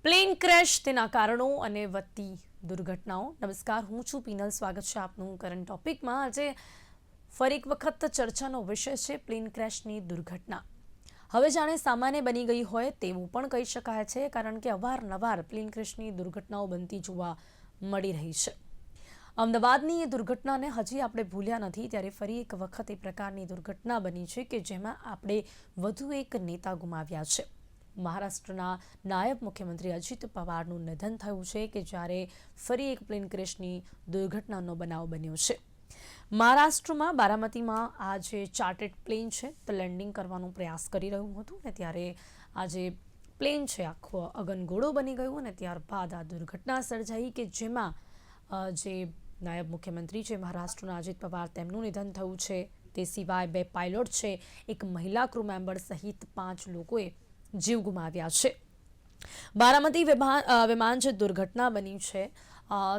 Plane crash, તેના કારણો અને વધતી દુર્ઘટનાઓ. નમસ્કાર, હું છું પીનલ. સ્વાગત છે આપનું કરંટ ટોપિકમાં. આજે ફરી એક વખત ચર્ચાનો વિષય છે પ્લેન ક્રેશની દુર્ઘટના. હવે જાણે સામાન્ય બની ગઈ હોય તેવું પણ કહી શકાય છે, કારણ કે અવારનવાર પ્લેન ક્રેશની દુર્ઘટનાઓ બનતી જોવા મળી રહી છે. અમદાવાદની એ દુર્ઘટનાને હજી આપણે ભૂલ્યા નથી, ત્યારે ફરી એક વખત એ પ્રકારની દુર્ઘટના બની છે કે જેમાં આપણે વધુ એક નેતા ગુમાવ્યા છે. મહારાષ્ટ્રના નાયબ મુખ્યમંત્રી અજીત પવારનું નિધન થયું છે કે જ્યારે ફરી એક પ્લેન ક્રેશની દુર્ઘટનાનો બનાવ બન્યો છે. મહારાષ્ટ્રમાં બારામતીમાં આ જે ચાર્ટર્ડ પ્લેન છે તે લેન્ડિંગ કરવાનો પ્રયાસ કરી રહ્યું હતું ને ત્યારે આ જે પ્લેન છે આખો અગનગોળો બની ગયું અને ત્યારબાદ આ દુર્ઘટના સર્જાઈ કે જેમાં જે નાયબ મુખ્યમંત્રી છે મહારાષ્ટ્રના અજીત પવાર, તેમનું નિધન થયું છે. તે સિવાય 2 પાયલોટ છે, એક મહિલા ક્રૂ મેમ્બર સહિત 5 લોકોએ જીવ ગુમાવ્યા છે. બારામતી વિમાન જે દુર્ઘટના બની છે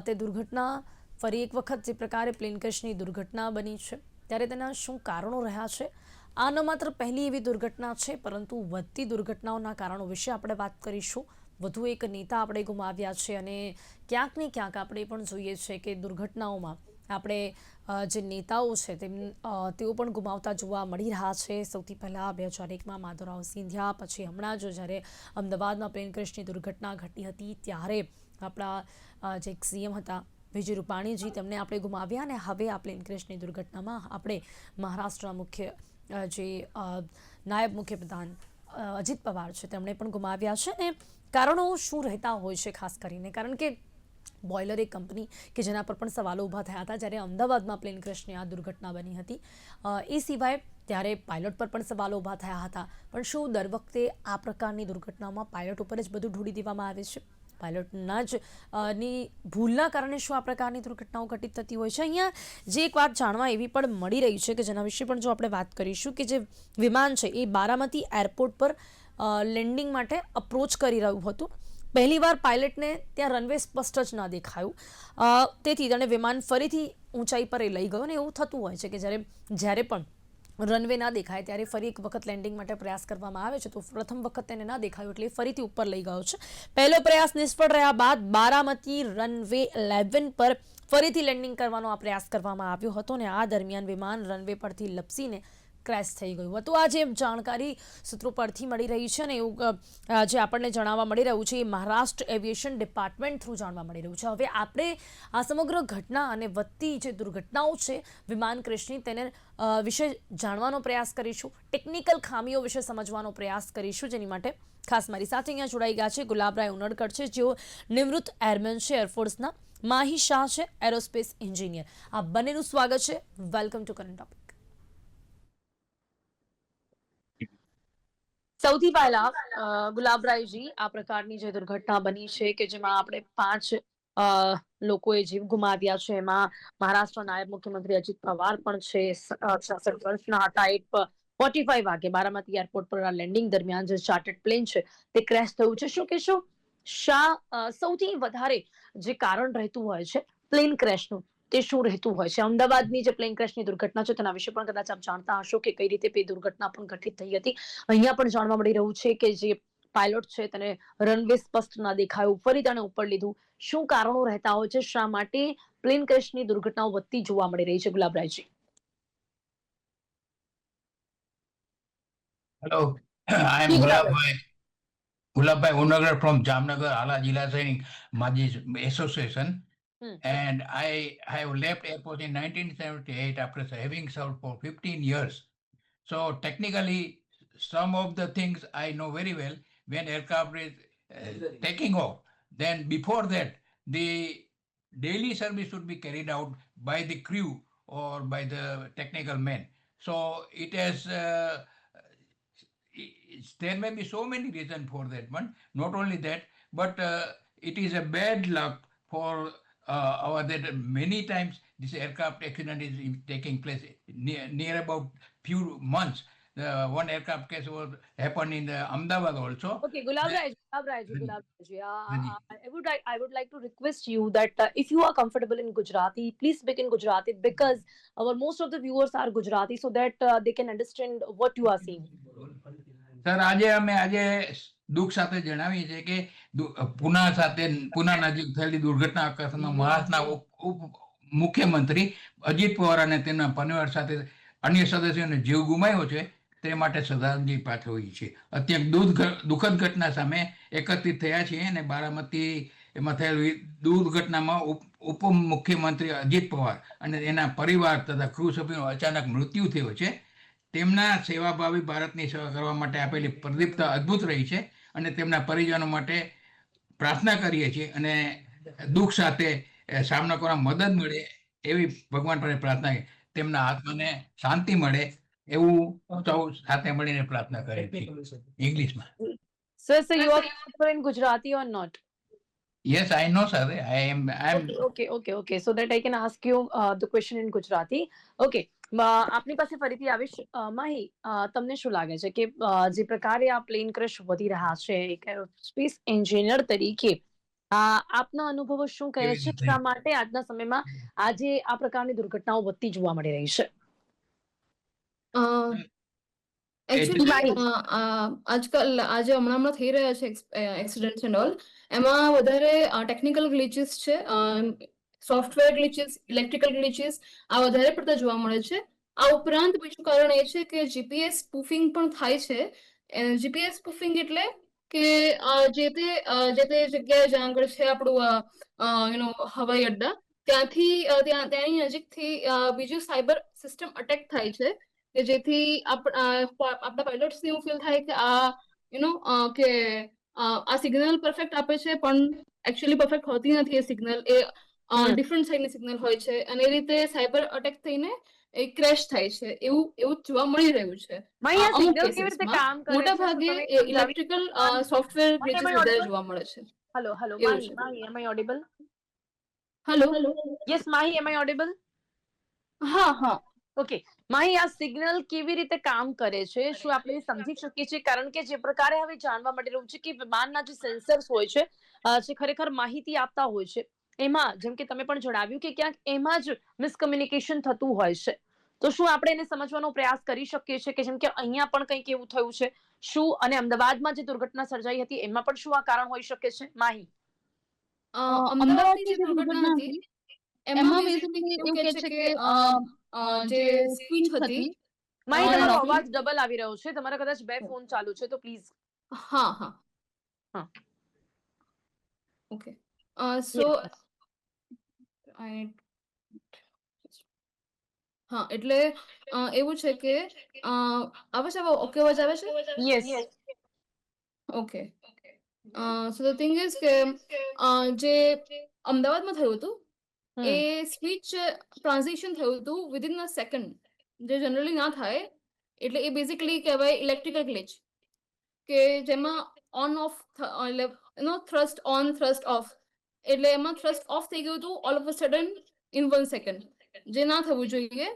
તે દુર્ઘટના ફરી એક વખત જે પ્રકારે પ્લેન ક્રેશની દુર્ઘટના બની છે ત્યારે તેના શું કારણો રહ્યા છે. આ ન માત્ર પહેલી એવી દુર્ઘટના છે, પરંતુ વધતી દુર્ઘટનાઓના કારણો વિશે આપણે વાત કરીશું. વધુ એક નેતા આપણે ગુમાવ્યા છે અને ક્યાંક ને ક્યાંક આપણે પણ જોઈએ છે કે દુર્ઘટનાઓમાં આપણે જે નેતાઓ છે તેઓ પણ ગુમાવતા જોવા મળી રહ્યા છે. સૌથી પહેલાં 2001માં માધવરાવ સિંધિયા, પછી હમણાં જો જ્યારે અમદાવાદમાં પ્લેન ક્રેશની દુર્ઘટના ઘટી હતી ત્યારે આપણા જે સીએમ હતા વિજય રૂપાણીજી, તેમને આપણે ગુમાવ્યા. અને હવે આ પ્લેન ક્રેશની દુર્ઘટનામાં આપણે મહારાષ્ટ્રના મુખ્ય જે નાયબ મુખ્યપ્રધાન અજીત પવાર છે તેમણે પણ ગુમાવ્યા છે. ને કારણો શું રહેતા હોય છે ખાસ કરીને, કારણ કે બોઇલર એક કંપની કે જેના પર પણ સવાલો ઊભા થયા હતા જ્યારે અમદાવાદમાં પ્લેન ક્રેશની આ દુર્ઘટના બની હતી. એ સિવાય ત્યારે પાયલોટ પર પણ સવાલો ઊભા થયા હતા. પણ શું દર વખતે આ પ્રકારની દુર્ઘટનામાં પાયલોટ ઉપર જ બધું ઢોળી દેવામાં આવે છે? પાયલોટના જ ની ભૂલના કારણે શું આ પ્રકારની દુર્ઘટનાઓ ઘટિત થતી હોય છે? અહીંયા જે એક વાત જાણવા એવી પણ મળી રહી છે કે જેના વિશે પણ જો આપણે વાત કરીશું કે જે વિમાન છે એ બારામતી એરપોર્ટ પર લેન્ડિંગ માટે અપ્રોચ કરી રહ્યું હતું. પહેલીવાર પાયલટને ત્યાં રનવે સ્પષ્ટ જ ન દેખાયું, તેથી તેણે વિમાન ફરીથી ઊંચાઈ પર લઈ ગયો. અને એવું થતું હોય છે કે જ્યારે પણ રનવે ના દેખાય ત્યારે ફરી એક વખત લેન્ડિંગ માટે પ્રયાસ કરવામાં આવે છે. તો પ્રથમ વખત તેને ના દેખાયું એટલે ફરીથી ઉપર લઈ ગયો છે. પહેલો પ્રયાસ નિષ્ફળ રહ્યા બાદ બારામતી રનવે 11 પર ફરીથી લેન્ડિંગ કરવાનો આ પ્રયાસ કરવામાં આવ્યો હતો અને આ દરમિયાન વિમાન રનવે પરથી લપસીને ક્રેશ થઈ ગયું હતું. આ જે જાણકારી સૂત્રો પરથી મળી રહી છે ને એવું જે આપણને જાણવા મળી રહ્યું છે એ મહારાષ્ટ્ર એવિએશન ડિપાર્ટમેન્ટ થ્રુ જાણવા મળી રહ્યું છે. હવે આપણે આ સમગ્ર ઘટના અને વધતી જે દુર્ઘટનાઓ છે વિમાન ક્રેશની તેને વિશે જાણવાનો પ્રયાસ કરીશું. ટેકનિકલ ખામીઓ વિશે સમજવાનો પ્રયાસ કરીશું, જેની માટે ખાસ મારી સાથે અહીંયા જોડાઈ ગયા છે ગુલાબરાય ઉનડકર છે, જેઓ નિવૃત્ત એરમેન છે એરફોર્સના. માહી શાહ છે, એરોસ્પેસ એન્જિનિયર. આ બંનેનું સ્વાગત છે. Welcome to current topic. સૌથી પહેલા ગુલાબરાયજી, આ પ્રકારની જે દુર્ઘટના બની છે કે જેમાં આપણે 5 લોકોએ જીવ ગુમાવ્યા છે, એમાં મહારાષ્ટ્ર નાયબ મુખ્યમંત્રી અજીત પવાર પણ છે. 66 વર્ષના હતા. 8:45 વાગે બારામતી એરપોર્ટ પર લેન્ડિંગ દરમિયાન જે ચાર્ટર્ડ પ્લેન છે તે ક્રેશ થયું છે. શું કહેશો સૌથી વધારે જે કારણ રહેતું હોય છે પ્લેન ક્રેશનું તે શું રહેતું હોય છે? અમદાવાદની જે પ્લેન ક્રેશની દુર્ઘટના છે તેના વિશે પણ કદાચ આપ જાણતા હશો કે કઈ રીતે તે દુર્ઘટના પણ ઘટિત થઈ હતી. અહીંયા પણ જાણવા મળી રહ્યું છે કે જે પાયલોટ છે તેને રનવે સ્પષ્ટ ના દેખાયું, ફરી તેને ઉપર લીધું. શું કારણો રહેતા હોય છે? શા માટે પ્લેન ક્રેશની દુર્ઘટનાઓ વધતી જોવા મળી રહી છે? ગુલાબરાયજી. Hello, I am Gulabhai Unagar from Jamnagar, Ala Jila Sainik Maji Association. And I have left airport in 1978 after having served for 15 years. So technically, some of the things I know very well. When aircraft is taking off, then before that, the daily service should be carried out by the crew or by the technical men. So it has there may be so many reasons for that one. Not only that, but it is a bad luck for our that many times this aircraft accident is taking place near about few months. One aircraft case was happened in Ahmedabad also. Okay, Gulabrai, I would like to request you that if you are comfortable in Gujarati, please speak in Gujarati, because our most of the viewers are Gujarati, so that they can understand what you are saying. Sir આજે અમે દુઃખ સાથે જણાવીએ છીએ કે પુના નજીક થયેલી દુર્ઘટના અકસ્માતમાં મહારાષ્ટ્રના ઉપ મુખ્યમંત્રી અજીત પવાર અને તેમના પરિવાર સાથે અન્ય સદસ્યોને જીવ ગુમાવ્યો છે તે માટે શ્રદ્ધાંજલિ પાઠવી છે. અત્યંત દુઃખદ ઘટના સામે એકત્રિત થયા છીએ અને બારામતી એમાં થયેલી દુર્ઘટનામાં ઉપમુખ્યમંત્રી અજીત પવાર અને એના પરિવાર તથા ક્રૂ સભ્યોનો અચાનક મૃત્યુ થયો છે. તેમના સેવાભાવી ભારતની સેવા કરવા માટે આપેલી પ્રદીપ્તા અદ્ભુત રહી છે અને તેમના પરિજનો માટે પ્રાર્થના કરીએ છીએ અને દુઃખ સાથે સામનો કરવા મદદ મળે એવી ભગવાન પાસે પ્રાર્થના તેમના આત્માને શાંતિ મળે એવું સૌ સાથે મળીને પ્રાર્થના કરીએ છીએ ઇંગ્લિશમાં. Sir, you are comfortable in Gujarati or not? Yes, I know, sir. I am. Okay. So that I can ask you the question in Gujarati. Okay. આપની પાસે ફરીથી આવીશ. માહી, તમને શું લાગે છે કે જે પ્રકારે આ પ્લેન ક્રેશ વધી રહ્યા છે એક એરોસ્પેસ એન્જિનિયર તરીકે આપના અનુભવો શું કહે છે? શા માટે આજના સમયમાં આજે આ પ્રકારની દુર્ઘટનાઓ વધતી જોવા મળી રહી છે? એકચ્યુઅલી આજકાલ હમણાં થઈ રહ્યા છે એક્સિડન્ટ્સ એન્ડ ઓલ, એમાં વધારે ટેકનિકલ ગ્લિચીસ છે, સોફ્ટવેર ગ્લિચીસ, ઇલેક્ટ્રિકલ ગ્લિચીસ આ વધારે પડતા જોવા મળે છે. આ ઉપરાંત બીજું કારણ એ છે કે જીપીએસ સ્પૂફિંગ પણ થાય છે. જીપીએસ સ્પૂફિંગ એટલે કે જે તે જગ્યાએ જ્યાં આગળ છે આપણું હવાઈ અડ્ડા ત્યાંની નજીકથી બીજું સાયબર સિસ્ટમ અટેક થાય છે કે જેથી આપણા પાયલોટ્સને એવું ફીલ થાય કે કે આ સિગ્નલ પરફેક્ટ આપે છે પણ એકચ્યુઅલી પરફેક્ટ હોતી નથી. એ સિગ્નલ એ ડિફરન્ટ સાઇડની સિગ્નલ હોય છે અને એ રીતે સાયબર અટેક થઈને એ ક્રેશ થાય છે એવું જોવા મળી રહ્યું છે. મોટા ભાગે ઇલેક્ટ્રિકલ સોફ્ટવેર ગ્લિચીસ વધારે જોવા મળે છે. Hello, Mahi, am I audible? Hello, Yes, Mahi, am I audible? હા. ઓકે, માહી, આ સિગ્નલ કેવી રીતે કામ કરે છે શું આપણે સમજી શકીએ છીએ? કારણ કે જે પ્રકારે હવે જાણવા મળી રહ્યું છે કે વિમાનના જે સેન્સર્સ હોય છે જે ખરેખર માહિતી આપતા હોય છે એમાં, જેમ કે તમે પણ જણાવ્યું કે ક્યાંક એમાં જ મિસકમ્યુનિકેશન થતું હોય છે, તો શું આપણે એને સમજવાનો પ્રયાસ કરી શકીએ છીએ કે જેમ કે અહીંયા પણ કંઈક એવું થયું છે શું, અને અમદાવાદમાં જે દુર્ઘટના સર્જાઈ હતી એમાં પણ શું આ કારણ હોઈ શકે છે? માહી, અમદાવાદની જે દુર્ઘટના હતી એમાં બેઝિકલી એવું કહે છે કે જે સ્પીચ હતી. માહી, તમારો અવાજ ડબલ આવી રહ્યો છે, તમારા કદાચ બે ફોન ચાલુ છે તો પ્લીઝ. હા. ઓકે, સો હા, એટલે એવું છે કે આવે છે ઓકે, અવાજ આવે છે? Yes. Okay, so the thing is કે જે અમદાવાદમાં થયું હતું એ સ્પીચ ટ્રાન્ઝિશન થયું હતું વિધિન અ સેકન્ડ, જે જનરલી ના થાય. એટલે એ બેઝિકલી કહેવાય ઇલેક્ટ્રિકલ ગ્લિચ, કે જેમાં on of thrust on thrust of, એટલે એમાં થ્રસ્ટ ઓફ થઈ ગયું હતું all of a sudden in 1 second, જે ના થવું જોઈએ.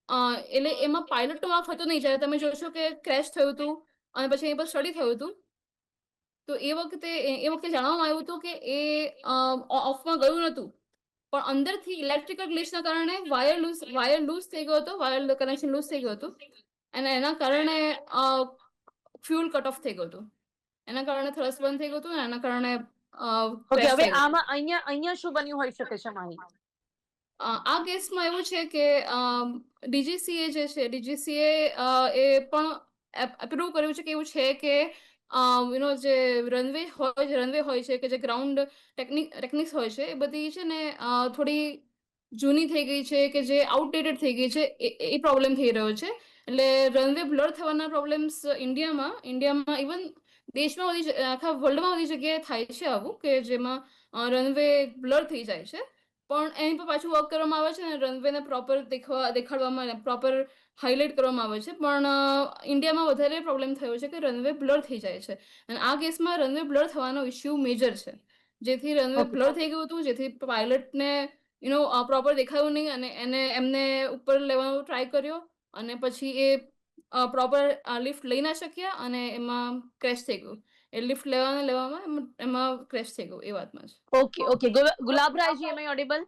એટલે એમાં પાયલટનો વાંક હતો નહીં. જ્યારે તમે જોશો કે ક્રેશ થયું હતું અને પછી એ પર સ્ટડી થયું હતું તો એ વખતે જાણવામાં આવ્યું હતું કે એ ઓફમાં ગયું નહોતું, પણ અંદરથી ઇલેક્ટ્રિકલ ગ્લિચના કારણે વાયર લૂઝ થઈ ગયો હતો, વાયર કનેક્શન લૂઝ થઈ ગયું હતું અને એના કારણે ફ્યુલ કટ ઓફ થઈ ગયું હતું. એના કારણે થ્રસ્ટ બંધ થઈ ગયું હતું અને એના કારણે હવે આમાં અહીંયા શું બન્યું હોઈ શકે છે માહી? આ કેસમાં એવું છે કે ડીજીસીએ જે છે, ડીજીસીએ એ પણ એપ્રુવ કર્યું છે કે એવું છે કે જે રનવે હોય છે કે જે ગ્રાઉન્ડ ટેકનિક્સ હોય છે એ બધી છે ને થોડી જૂની થઈ ગઈ છે કે જે આઉટડેટેડ થઈ ગઈ છે, એ પ્રોબ્લેમ થઈ રહ્યો છે. એટલે રનવે બ્લર થવાના પ્રોબ્લેમ્સ ઇન્ડિયામાં ઇવન દેશમાં આખા વર્લ્ડમાં બધી જગ્યાએ થાય છે આવું, કે જેમાં રનવે બ્લર થઈ જાય છે. પણ એની પર પાછું વર્ક કરવામાં આવે છે અને રનવેને પ્રોપર દેખાડવામાં, પ્રોપર હાઇલાઇટ કરવામાં આવે છે. પણ ઇન્ડિયામાં વધારે પ્રોબ્લેમ થયો છે કે રનવે બ્લર થઈ જાય છે અને આ કેસમાં રનવે બ્લર થવાનો ઇસ્યુ મેજર છે, જેથી રનવે બ્લર થઈ ગયું હતું, જેથી પાયલટને પ્રોપર દેખાયું નહીં અને એમને ઉપર લેવાનો ટ્રાય કર્યો અને પછી એ પ્રોપર લિફ્ટ લઈ ના શક્યા અને એમાં ક્રેશ થઈ ગયું. એ લિફ્ટ લેવામાં એમાં ક્રેશ થઈ ગયું, એ વાતમાં છે. ઓકે. ગુલાબરાયજી, am I audible?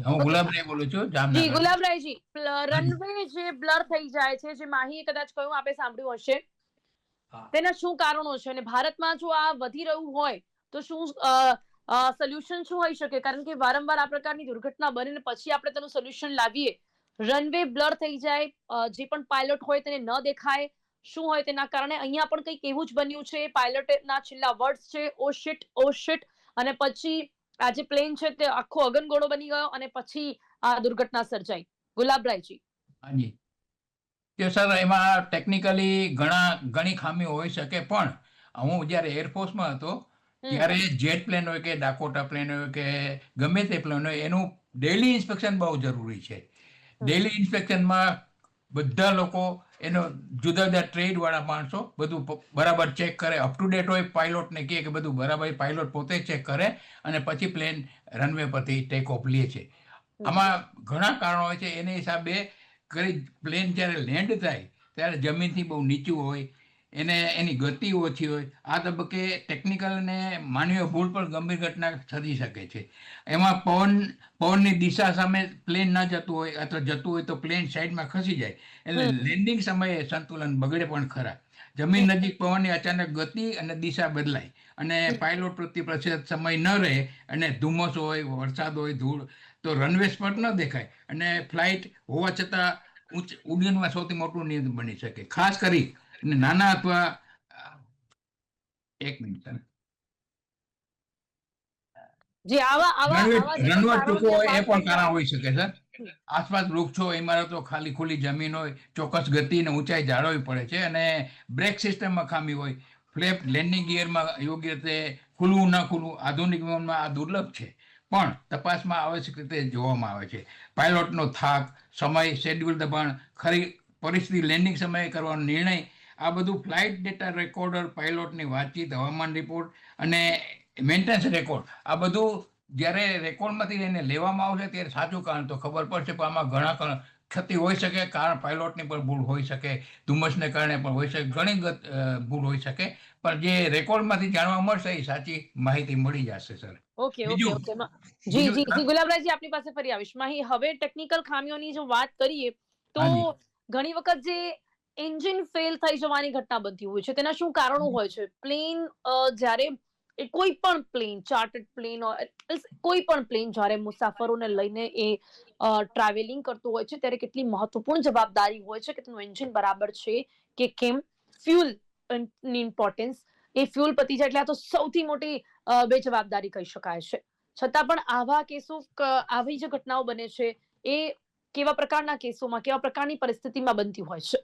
હું ગુલાબરાય બોલું છું, જી, જામનગર. ગુલાબરાયજી, રનવે જે બ્લર થઈ જાય છે, જે માહીએ કદાચ કહ્યું, આપે સાંભળ્યું હશે, હા. તેના શું કારણો છે અને ભારતમાં જો આ વધી રહ્યું હોય તો શું સોલ્યુશન શું હોઈ શકે? કારણ કે વારંવાર આ પ્રકારની દુર્ઘટના બને ને પછી આપણે તેનું સોલ્યુશન લાવીએ, રનવે બ્લર થઈ જાય, જે પણ પાયલોટ હોય તેને ન દેખાય, શું હોય તેના કારણે અહીંયા પણ કંઈક એવું જ બન્યું છે. પાયલોટના છેલ્લા વર્ડ્સ છે ઓ શિટ, અને પછી આ જે પ્લેન છે તે આખો અગનગોળો બની ગયો અને પછી આ દુર્ઘટના સર્જાઈ. ગુલાબરાયજી. હાજી. કે સર એમાં ટેકનિકલી ઘણી ખામી હોઈ શકે, પણ હું જ્યારે એરફોર્સમાં હતો ત્યારે જેટ પ્લેન હોય કે ડાકોટા પ્લેન હોય કે ગમે તે પ્લેન હોય, એનું ડેલી ઇન્સ્પેક્શન બહુ જરૂરી છે. ડેલી ઇન્સ્પેક્શનમાં બધા લોકો એનો જુદા જુદા ટ્રેડ વાળા માણસો બધું બરાબર ચેક કરે, અપ ટુ ડેટ હોય, પાયલોટને કહે કે બધું બરાબર, પાયલોટ પોતે ચેક કરે અને પછી પ્લેન રનવે પરથી ટેક ઓફ લે છે. આમાં ઘણા કારણો હોય છે. એને હિસાબે પ્લેન જ્યારે લેન્ડ થાય ત્યારે જમીનથી બહુ નીચું હોય, એની ગતિ ઓછી હોય. આ તબક્કે ટેકનિકલ અને માનવીય ભૂલ પણ ગંભીર ઘટના સર્જી શકે છે. એમાં પવનની દિશા સામે પ્લેન ના જતું હોય અથવા જતું હોય તો પ્લેન સાઈડમાં ખસી જાય, એટલે લેન્ડિંગ સમયે સંતુલન બગડે પણ ખરા. જમીન નજીક પવનની અચાનક ગતિ અને દિશા બદલાય અને પાયલોટ પ્રત્યે પ્રતિશત સમય ન રહે અને ધુમ્મસ હોય, વરસાદ હોય, ધૂળ, તો રનવે સ્પષ્ટ ન દેખાય અને ફ્લાઇટ હોવા છતાં ઉડ્ડયનમાં સૌથી મોટું નિયંત્રણ બની શકે. ખાસ કરી નાના અથવા એક મિનિટ સર, જે રનવે ટૂંકો હોય એ પણ કારણ હોઈ શકે સર. આસપાસ વૃક્ષો, ઇમારતો, ખાલી ખુલ્લી જમીન હોય, ચોક્કસ ગતિ અને ઊંચાઈ જાળવવી પડે છે અને બ્રેક સિસ્ટમમાં ખામી હોય, ફ્લેપ લેન્ડિંગ ગિયરમાં યોગ્ય રીતે ખુલવું ન ખુલવું, આધુનિક વિમાનમાં આ દુર્લભ છે પણ તપાસમાં આવશ્યક રીતે જોવામાં આવે છે. પાયલોટનો થાક, સમય, શેડ્યુલ દબાણ, ખરી પરિસ્થિતિ, લેન્ડિંગ સમયે કરવાનો નિર્ણય, આ બધું ફ્લાઇટ ડેટા રેકોર્ડર, પાયલોટની વાતચીત, હવામાન રિપોર્ટ અને મેન્ટેનન્સ રેકોર્ડ, આ બધું જ્યારે રેકોર્ડમાંથી એને લેવામાં આવશે ત્યારે સાચું કારણ તો ખબર પડશે, પણ આમાં ઘણા ક્ષતિ હોઈ શકે. કારણ પાયલોટની પણ ભૂલ હોઈ શકે, ધુમ્મસને કારણે પણ હોઈ શકે, ઘણી ભૂલ હોઈ શકે, પણ જે રેકોર્ડમાંથી જાણવા મળશે એ સાચી માહિતી મળી જશે સર. ઓકે. જી ગુલાબરાયજી, આપની પાસે ફરી આવીશ. માહી, હવે ટેકનિકલ ખામીઓની જો વાત કરીએ તો ઘણી વખત જે એન્જિન ફેલ થઈ જવાની ઘટના બનતી હોય છે, તેના શું કારણો હોય છે? પ્લેન જ્યારે કોઈ પણ પ્લેન, ચાર્ટર્ડ પ્લેન, કોઈ પણ પ્લેન જ્યારે મુસાફરોને લઈને એ ટ્રાવેલિંગ કરતું હોય છે ત્યારે કેટલી મહત્વપૂર્ણ જવાબદારી હોય છે કે તેનું એન્જિન બરાબર છે કે કેમ. ફ્યુલ ની ઇમ્પોર્ટન્સ, એ ફ્યુલ પતી જાય એટલે આ તો સૌથી મોટી બેજવાબદારી કહી શકાય છે. છતાં પણ આવા કેસો, આવી જે ઘટનાઓ બને છે એ કેવા પ્રકારના કેસોમાં, કેવા પ્રકારની પરિસ્થિતિમાં બનતી હોય છે?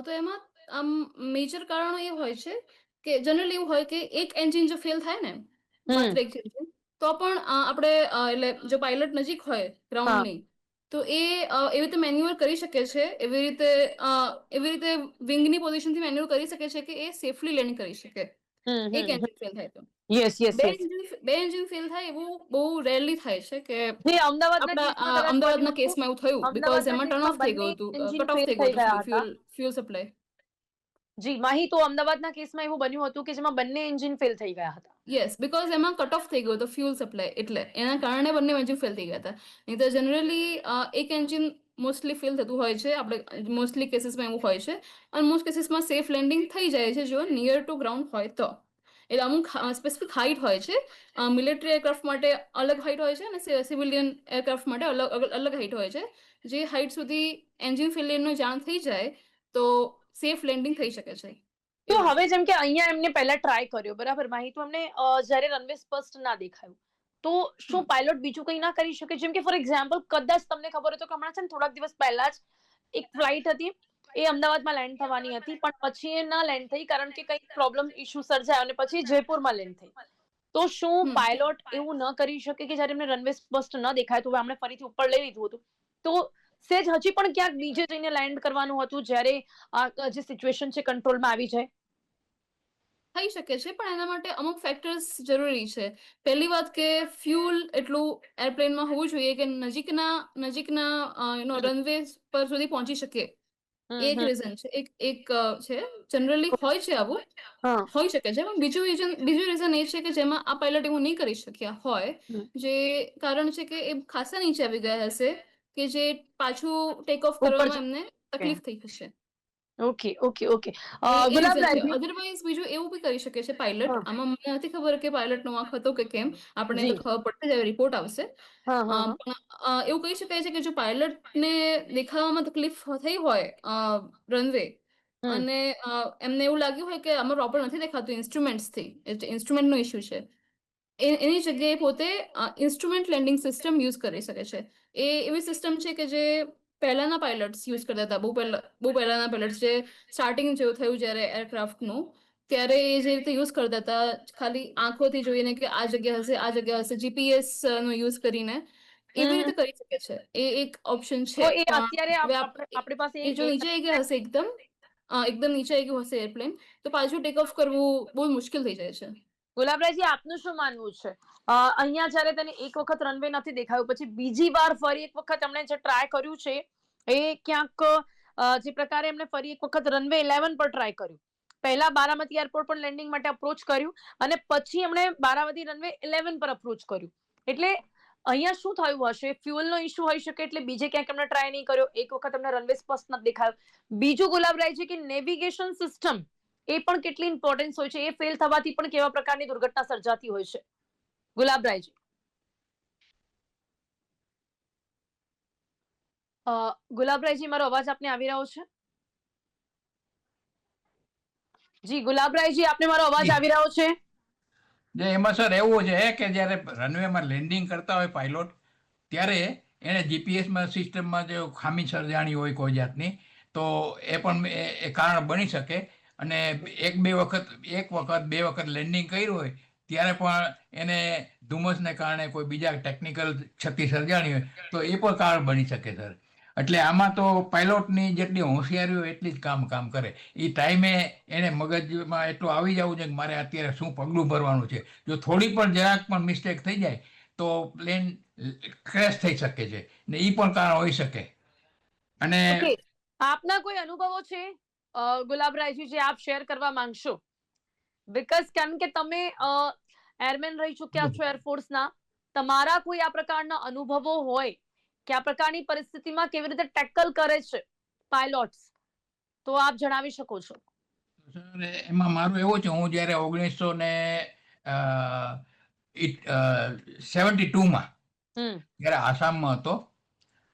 તો એમાં મેજર કારણો એ હોય છે કે જનરલી એવું હોય કે એક એન્જિન જો ફેલ થાય ને, માત્ર એક એન્જિન, તો પણ આપણે એટલે જો પાયલટ નજીક હોય ગ્રાઉન્ડની, તો એવી રીતે મેન્યુઅર કરી શકે છે, એવી રીતે વિંગની પોઝિશનથી મેન્યુઅર કરી શકે છે કે એ સેફલી લેન્ડ કરી શકે. એક એન્જિન ફેલ થાય તો. બે એન્જિન ફેલ થાય એવું બહુ રેરલી થાય છે કે આપણા અમદાવાદના કેસમાં એવું થયું, બીકોઝ એમાં ટર્ન ઓફ થઈ ગયું હતું, કટ ઓફ થઈ ગયું હતું ફ્યુલ સપ્લાય. જી માહી, તો અમદાવાદના કેસમાં એવું બન્યું હતું કે જેમાં બંને એન્જિન ફેલ થઈ ગયા હતા. યસ, બીકોઝ એમાં કટ ઓફ થઈ ગયો હતો ફ્યુલ સપ્લાય, એટલે એના કારણે બંને એન્જિન ફેલ થઈ ગયા હતા. નહીં તો જનરલી એક એન્જિન મોસ્ટલી ફેલ થતું હોય છે, આપણે મોસ્ટલી કેસીસમાં એવું હોય છે, અને મોસ્ટ કેસીસમાં સેફ લેન્ડિંગ થઈ જાય છે જો નિયર ટુ ગ્રાઉન્ડ હોય તો. એટલે અમુક સ્પેસિફિક હાઇટ હોય છે. મિલિટરી એરક્રાફ્ટ માટે અલગ હાઇટ હોય છે અને સિવિલિયન એરક્રાફ્ટ માટે અલગ હાઇટ હોય છે. જે હાઇટ સુધી એન્જિન ફેલિયરનો જાણ થઈ જાય તો સેફ લેન્ડિંગ થઈ શકે છે. તો હવે જેમ કે અહીંયા એમને પહેલા ટ્રાય કર્યો, બરાબર માહી, તો એમને જ્યારે રનવે સ્પષ્ટ ના દેખાયું તો શું પાયલોટ બીજું કંઈ ના કરી શકે? જેમ કે ફોર એક્ઝામ્પલ, કદાચ તમને ખબર હોય તો હમણાં છે ને થોડાક દિવસ પહેલા જ એક ફ્લાઇટ હતી, એ અમદાવાદમાં લેન્ડ થવાની હતી, પણ પછી એ ના લેન્ડ થઈ કારણ કે કંઈક પ્રોબ્લેમ ઇશ્યુ સર્જાયો અને પછી જયપુરમાં લેન્ડ થઈ. તો શું પાયલોટ એવું ન કરી શકે કે જ્યારે એમને રનવે સ્પષ્ટ ન દેખાય તો આપણે ફરીથી ઉપર લઈ લીધું હતું તો સેજ હજી પણ ક્યાંક બીજે જઈને લેન્ડ કરવાનું હતું જ્યારે આ જે સિચ્યુએશન છે કંટ્રોલમાં આવી જાય? થઈ શકે છે, પણ એના માટે અમુક ફેક્ટર્સ જરૂરી છે. પહેલી વાત કે ફ્યુલ એટલું એરપ્લેનમાં હોવું જોઈએ કે નજીકના રનવે પર સુધી પહોંચી શકે. એક રીઝન છે, એક છે. જનરલી હોય છે આવું, હોઈ શકે છે, પણ બીજું રીઝન એ છે કે જેમાં આ પાયલટ એવું નહીં કરી શક્યા હોય, જે કારણ છે કે એ ખાસા નીચે આવી ગયા હશે કે જે પાછું ટેક ઓફ કરવામાં એમને તકલીફ થઈ હશે. ઓકે. ગુલાબરાજી. અધરવાઇઝ બીજું એવું બી કરી શકે છે પાયલટ. હા. આમાં મને નથી ખબર કે પાયલટ નો વાંક હતો કે કેમ, આપણને તો જી. ખબર પડશે જ્યારે રિપોર્ટ આવશે. હા, હા, હા. પણ એવું કહી શકાય છે કે જો પાયલટને દેખાવામાં તકલીફ થઈ હોય રનવે, હમ. અને એમને એવું લાગ્યું હોય કે આમાં પ્રોપર નથી દેખાતું ઇન્સ્ટ્રુમેન્ટ્સથી, ઇન્સ્ટ્રુમેન્ટનો ઇશ્યુ છે, એની જગ્યાએ પોતે ઇન્સ્ટ્રુમેન્ટ લેન્ડિંગ સિસ્ટમ યુઝ કરી શકે છે. એ એવી સિસ્ટમ છે કે જે પહેલાના પાયલટ્સ યુઝ કરતા હતા, બહુ પહેલાના પાયલટ્સ, જે સ્ટાર્ટિંગ જેવું થયું જ્યારે એરક્રાફ્ટનું, ત્યારે એ જે રીતે યુઝ કરતા હતા, ખાલી આંખોથી જોઈને કે આ જગ્યા હશે, આ જગ્યા હશે, જીપીએસ નો યુઝ કરીને એવી રીતે કરી શકે છે. એ એક ઓપ્શન તો છે. એ પણ અત્યારે હવે આપણી પાસે એ જો નીચે આવી ગયા હશે, એકદમ નીચે આવી ગયું હશે એરપ્લેન, તો પાછું ટેક ઓફ કરવું બહુ મુશ્કેલ થઈ જાય છે. ગુલાબરાજી, આપનું શું માનવું છે? અહીંયા જ્યારે તેને એક વખત રનવે નથી દેખાયું, પછી બીજી વાર ફરી એક વખત એમણે જે ટ્રાય કર્યું છે, એ ક્યાંક જે પ્રકારે એમણે ફરી એક વખત રનવે 11 પર ટ્રાય કર્યું, પહેલા બારામતી એરપોર્ટ પર લેન્ડિંગ માટે અપ્રોચ કર્યું, અને પછી એમણે બારામતી રનવે 11 પર અપ્રોચ કર્યું. એટલે અહીંયા શું થયું હશે? ફ્યુઅલનો ઇશ્યુ હોઈ શકે, એટલે બીજે ક્યાંક એમણે ટ્રાય નહીં કર્યો, એક વખત એમને રનવે સ્પષ્ટ નથી દેખાયો. બીજું ગુલાબરાય છે કે નેવિગેશન સિસ્ટમ એ પણ કેટલી ઇમ્પોર્ટન્સ હોય છે, એ ફેલ થવાથી પણ કેવા પ્રકારની દુર્ઘટના સર્જાતી હોય છે? ગુલાબરાયજી. ગુલાબરાયજી, મારો અવાજ આપને આવી રહ્યો છે? જી ગુલાબરાયજી, આપને મારો અવાજ આવી રહ્યો છે? એમાં સર એવું છે કે જ્યારે રનવેમાં લેન્ડિંગ કરતા હોય પાયલોટ, ત્યારે એને જીપીએસમાં સિસ્ટમમાં જો ખામી સર્જાણી હોય કોઈ જાતની, તો એ પણ એ કારણ બની શકે. અને એક વખત બે વખત લેન્ડિંગ કર્યું હોય ત્યારે પણ એને ધુમ્મસને કારણે કોઈ બીજા ટેકનિકલ ક્ષતિ સર્જાણી હોય તો એ પણ કારણ બની શકે સર. એટલે આમાં તો પાયલોટની જેટલી હોશિયારી હોય એટલી જ કામ કરે. એ ટાઈમે એને મગજમાં એટલું આવી જવું છે કે મારે અત્યારે શું પગલું ભરવાનું છે. જો થોડી પણ જરાક પણ મિસ્ટેક થઈ જાય તો પ્લેન ક્રેશ થઈ શકે છે ને, એ પણ કારણ હોઈ શકે. અને ઓકે, આપના કોઈ અનુભવો છે ગુલાબરાયજી જે આપ શેર કરવા માંગશો? બીકોઝ કેમ કે તમે એરમેન રહી ચૂક્યા છો એરફોર્સના, તમારા કોઈ આ પ્રકારના અનુભવો હોય કે આ પ્રકારની પરિસ્થિતિમાં કેવી રીતે ટેકલ કરે છે પાયલોટ્સ, તો આપ જણાવી શકો છો. સર એમાં મારું એવું છે, હું જ્યારે 1972માં જ્યારે આસામમાં હતો,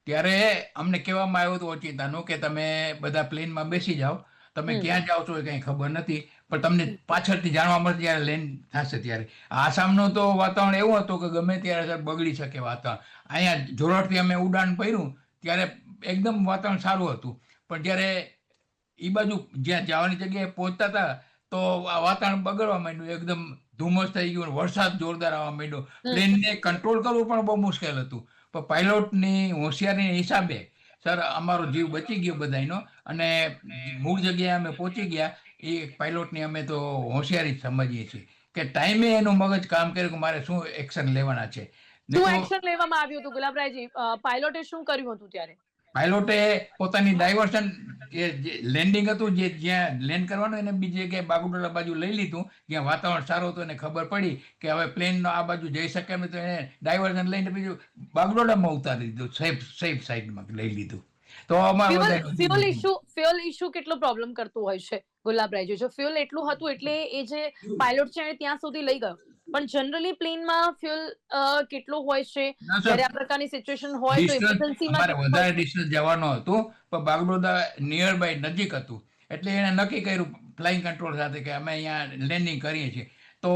ત્યારે અમને કહેવામાં આવ્યું હતું ઓચિંતાનું કે તમે બધા પ્લેનમાં બેસી જાઓ, તમે ક્યાં જાઓ છો એ કંઈ ખબર નથી, પણ તમને પાછળથી જાણવા મળશે જ્યારે લેન્ડ થશે ત્યારે. આસામનું તો વાતાવરણ એવું હતું કે ગમે ત્યારે સર બગડી શકે વાતાવરણ. અહીંયા જોરડથી અમે ઉડાન ભર્યું ત્યારે એકદમ વાતાવરણ સારું હતું, પણ જ્યારે એ બાજુ જ્યાં જવાની જગ્યાએ પહોંચતા હતા તો આ વાતાવરણ બગડવા માંડ્યું, એકદમ ધુમ્મસ થઈ ગયું, વરસાદ જોરદાર આવવા માંડ્યો, પ્લેનને કંટ્રોલ કરવું પણ બહુ મુશ્કેલ હતું. પણ પાયલોટની હોશિયારીના હિસાબે સર અમારો જીવ બચી ગયો બધાનો, અને મૂળ જગ્યાએ અમે પહોંચી ગયા. એ પાયલોટની અમે તો હોશિયારી જ સમજીએ છીએ કે ટાઈમે એનું મગજ કામ કર્યું કે મારે શું એક્શન લેવાના છે. નહીં શું તો એક્શન લેવામાં આવ્યું હતું ગુલાબરાયજી? પાયલોટે શું કર્યું હતું ત્યારે? પાયલોટે પોતાની ડાયવર્શન, જે લેન્ડિંગ હતું, જ્યાં લેન્ડ કરવાનું એને બીજી જગ્યાએ બાગુડોલા બાજુ લઈ લીધું, જ્યાં વાતાવરણ સારું હતું. એને ખબર પડી કે હવે પ્લેન આ બાજુ જઈ શકે એમ, તો એને ડાયવર્ઝન લઈને બીજું બાગડોલામાં ઉતારી દીધું, સેફ સાઈડમાં લઈ લીધું. તો આમાં ફ્યુઅલ ઇશ્યુ કેટલો પ્રોબ્લેમ કરતું હોય છે ગુલાબરાયજી? જો ફ્યુઅલ એટલું હતું એટલે એ જે પાયલોટ છે એને ત્યાં સુધી લઈ ગયો, પણ જનરલી પ્લેનમાં ફ્યુઅલ કેટલું હોય છે ના સર, જ્યારે આ પ્રકારની સિચ્યુએશન હોય તો ડિસ્ટન્સ ઇમરજન્સીમાં અમારે કેટલું હોય વધારે છે? ડિસ્ટન્સ જવાનું હતું, પણ બાગડોદા નિયર બાય નજીક હતું, એટલે એને નક્કી કર્યું ફ્લાઇંગ કંટ્રોલ સાથે કે અમે અહીંયા લેન્ડિંગ કરીએ છીએ. તો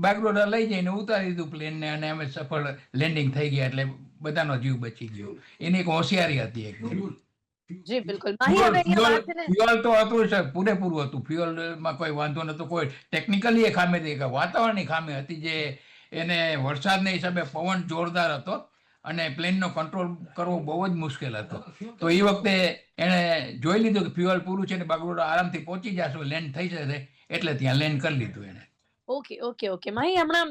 બાગડોદા લઈ જઈને ઉતારી દીધું પ્લેનને, અને અમે સફળ લેન્ડિંગ થઈ ગયા, એટલે બધાનો જીવ બચી ગયો. એની એક હોશિયારી હતી એક. જી બિલકુલ. માહી, હવે અહીંયા વાત છે ને, ફ્યુઅલ તો હતું સર, પૂરેપૂરું હતું. ફ્યુઅલમાં કોઈ વાંધો નતો, કોઈ ટેકનિકલી એ ખામી હતી, વાતાવરણની ખામી હતી, જે એને વરસાદના હિસાબે પવન જોરદાર હતો અને પ્લેનનો કંટ્રોલ કરવો બહુ જ મુશ્કેલ હતો. તો એ વખતે એણે જોઈ લીધું કે ફ્યુઅલ પૂરું છે ને બાગડોળા આરામથી પહોંચી જશું, લેન્ડ થઈ જશે, એટલે ત્યાં લેન્ડ કરી લીધું એને. ઓકે. માહી, હમણાં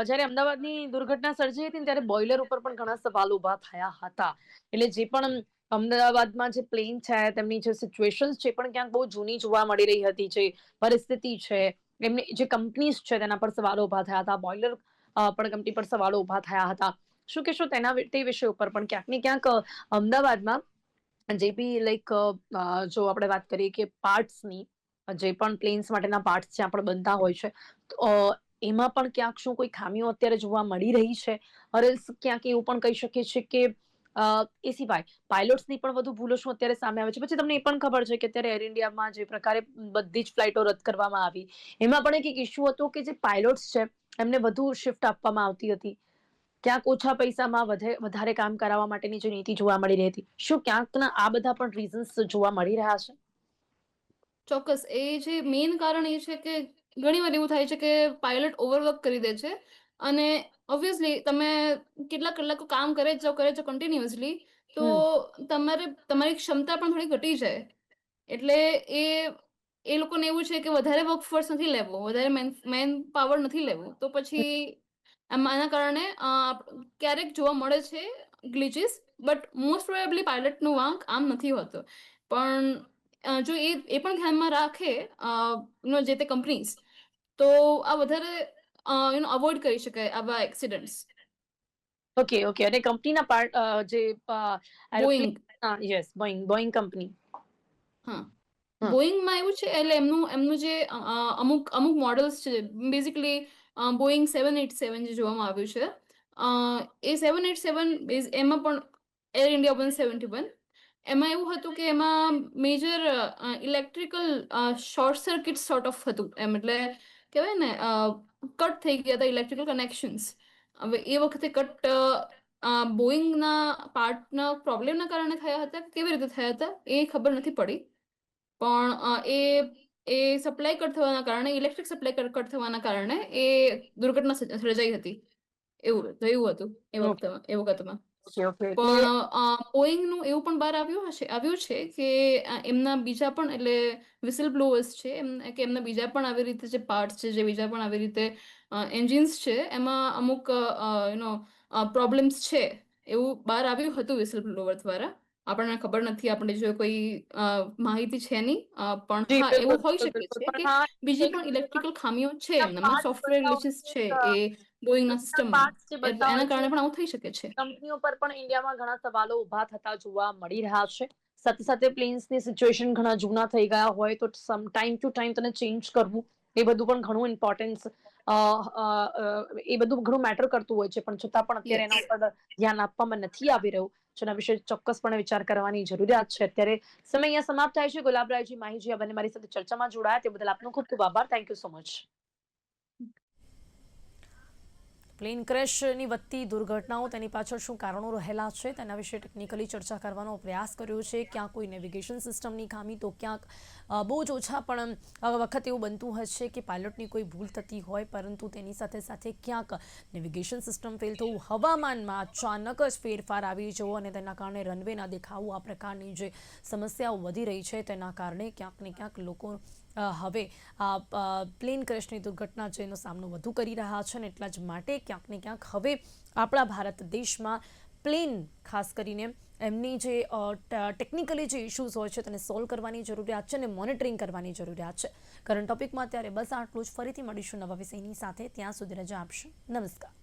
જ્યારે અમદાવાદની દુર્ઘટના સર્જાઈ હતી ને ત્યારે બોઇલર ઉપર પણ ઘણા સવાલ ઉભા થયા હતા. એટલે જે પણ અમદાવાદમાં જે પ્લેન છે તેમની જે સિચ્યુએશન છે પણ ક્યાંક બહુ જૂની જોવા મળી રહી હતી, જે પરિસ્થિતિ છે, એમની જે કંપનીઝ છે તેના પર સવાલો ઉભા થયા હતા, બોઇલર પણ કંપની પર સવાલો ઉભા થયા હતા. શું કહેશો તે વિષય ઉપર પણ? ક્યાંક ને ક્યાંક અમદાવાદમાં જે બી લાઈક જો આપણે વાત કરીએ કે પાર્ટ્સની, જે પણ પ્લેન્સ માટેના પાર્ટ્સ જ્યાં પણ બનતા હોય છે, તો એમાં પણ ક્યાંક શું કોઈ ખામીઓ અત્યારે જોવા મળી રહી છે, અરેલ્સ ક્યાંક એવું પણ કહી શકીએ છીએ કે એ સિવાય પાયલોટ્સની પણ વધુ ભૂલો શું અત્યારે સામે આવે છે. પછી તમને એ પણ ખબર છે કે અત્યારે એર ઇન્ડિયામાં જે પ્રકારે બધી જ ફ્લાઇટો રદ કરવામાં આવી, એમાં પણ એક ઇસ્યુ હતો કે જે પાયલોટ્સ છે એમને વધુ શિફ્ટ આપવામાં આવતી હતી, ક્યાંક ઓછા પૈસામાં વધારે કામ કરાવવા માટેની જે નીતિ જોવા મળી રહી હતી. શું ક્યાંકના આ બધા પણ રીઝન્સ જોવા મળી રહ્યા છે? ચોક્કસ. એ જે મેઇન કારણ એ છે કે ઘણી વાર એવું થાય છે કે પાયલટ ઓવરવર્ક કરી દે છે અને ઓબ્વિયસલી તમે કેટલા કલાકો કામ કરે જ જાઓ કન્ટિન્યુઅસલી, તો હમ. તમારી ક્ષમતા પણ થોડી ઘટી જાય. એટલે એ લોકોને એવું છે કે વધારે વર્કફોર્સ નથી લેવો, વધારે મેન પાવર નથી લેવું, તો પછી આના કારણે ક્યારેક જોવા મળે છે ગ્લિચીસ, બટ મોસ્ટ પ્રોબેબલી પાયલટનું વાંક આમ નથી હોતો. પણ જો એ પણ ધ્યાનમાં રાખે જે તે કંપનીઝ, તો આ વધારે અવોઇડ કરી શકાય આવા એક્સિડન્ટ્સ. Okay, okay. અને કંપનીના પાર્ટ જે બોઈંગ. Aeroplane, yes, બોઈંગ company. હા, હા. બોઈંગમાં એવું છે, એટલે એમનું જે અમુક અમુક મોડલ્સ છે, બેઝિકલી બોઈંગ 787 જે જોવામાં આવ્યું છે, એ 787 એમાં પણ એર ઇન્ડિયા 171, એમાં એવું હતું કે એમાં major electrical short circuit sort of હતું, એમ એટલે કહેવાય ને કટ થઈ ગયા હતા ઇલેક્ટ્રિકલ કનેક્શન્સ. હવે એ વખતે કટ બોઈંગના પાર્ટના પ્રોબ્લેમના કારણે થયા હતા, કેવી રીતે થયા હતા એ ખબર નથી પડી. પણ એ સપ્લાય કટ થવાના કારણે, ઇલેક્ટ્રિક સપ્લાય કટ થવાના કારણે એ દુર્ઘટના સર્જાઈ હતી, એવું થયું હતું એ વખતમાં. Okay, okay. એટલે પણ બોઈંગનું એવું પણ બહાર આવ્યું છે કે એમના બીજા પણ, એટલે વિસલ બ્લોઅર્સ છે કે એમના બીજા પણ આવી રીતે જે પાર્ટ્સ છે, જે બીજા પણ આવી રીતે એન્જિન્સ છે, એમાં અમુક પ્રોબ્લેમ્સ છે, એવું બહાર આવ્યું હતું વિસલ બ્લોઅર દ્વારા. આપણને ખબર નથી, આપણે જો કોઈ માહિતી છે નહીં, પણ જી, હા, બિલકુલ, એવું હોઈ બિલકુલ, શકે બિલકુલ. છે પણ કે હા, બીજી એક પણ ઇલેક્ટ્રિકલ ખામીઓ છે એમનામાં, પાર્ટ સોફ્ટવેર બનતા ગ્લિચીસ હોય છે છે, એ બોઈંગના સિસ્ટમમાં, પાર્ટ્સ જે એટલે બનતા એના હોય છે, કારણે પણ આવું થઈ શકે છે. કંપનીઓ પર પણ ઇન્ડિયામાં ઘણા સવાલો ઉભા થતા જોવા મળી રહ્યા છે. સાથે સાથે પ્લેન્સની સિચ્યુએશન ઘણા જૂના થઈ ગયા હોય તો ટાઈમ ટુ ટાઈમ તેને ચેન્જ કરવું, એ બધું પણ ઘણું ઇમ્પોર્ટન્સ, એ બધું ઘણું મેટર કરતું હોય છે. પણ છતાં પણ અત્યારે યસ. એના ઉપર ધ્યાન આપવામાં નથી આવી રહ્યું. જેના વિશે ચોક્કસપણે વિચાર કરવાની જરૂરિયાત છે. અત્યારે સમય અહીંયા સમાપ્ત થાય છે. ગુલાબરાયજી, માહીજી, આ બંને મારી સાથે ચર્ચામાં જોડાયા તે બદલ આપનો ખૂબ ખૂબ આભાર. Thank you so much. Plane ક્રેશની વધતી દુર્ઘટનાઓ, તેની પાછળ શું કારણો રહેલા છે તેના વિશે ટેકનિકલી ચર્ચા કરવાનો પ્રયાસ કર્યો છે. ક્યાંક કોઈ નેવિગેશન સિસ્ટમની ખામી, તો ક્યાંક બહુ જ ઓછા પણ વખત એવું બનતું હશે કે પાયલોટની કોઈ ભૂલ થતી હોય, પરંતુ તેની સાથે સાથે ક્યાંક નેવિગેશન સિસ્ટમ ફેલ થવું, હવામાનમાં અચાનક જ ફેરફાર આવી જવો અને તેના કારણે રનવે ના દેખાવું, આ પ્રકારની જે સમસ્યાઓ વધી રહી છે, તેના કારણે ક્યાંક ને ક્યાંક લોકો હવે પ્લેન ક્રેશની દુર્ઘટના જેનો સામનો વધુ કરી રહ્યા છે. અને એટલા જ માટે ક્યાંક ને ક્યાંક હવે આપણા ભારત દેશમાં પ્લેન, ખાસ કરીને એમની જે ટેકનિકલી જે ઇશ્યુઝ હોય છે તેને સોલ્વ કરવાની જરૂરિયાત છે અને મોનિટરિંગ કરવાની જરૂરિયાત છે. કરંટ ટોપિકમાં અત્યારે બસ આટલું જ. ફરીથી મળીશું નવા વિષયની સાથે. ત્યાં સુધી રજા આપશો. નમસ્કાર.